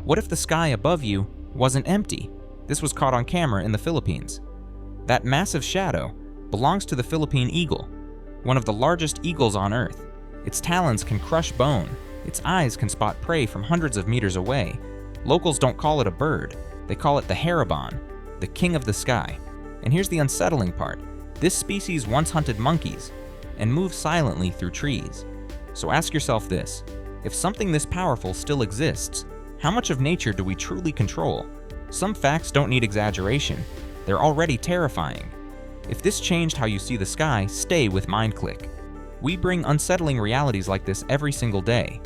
What if the sky above you wasn't empty? This was caught on camera in the Philippines. That massive shadow belongs to the Philippine eagle, one of the largest eagles on Earth. Its talons can crush bone. Its eyes can spot prey from hundreds of meters away. Locals don't call it a bird. They call it the Haribon, the king of the sky. And here's the unsettling part. This species once hunted monkeys and moved silently through trees. So ask yourself this: if something this powerful still exists, how much of nature do we truly control? Some facts don't need exaggeration. They're already terrifying. If this changed how you see the sky, stay with MindKlick. We bring unsettling realities like this every single day.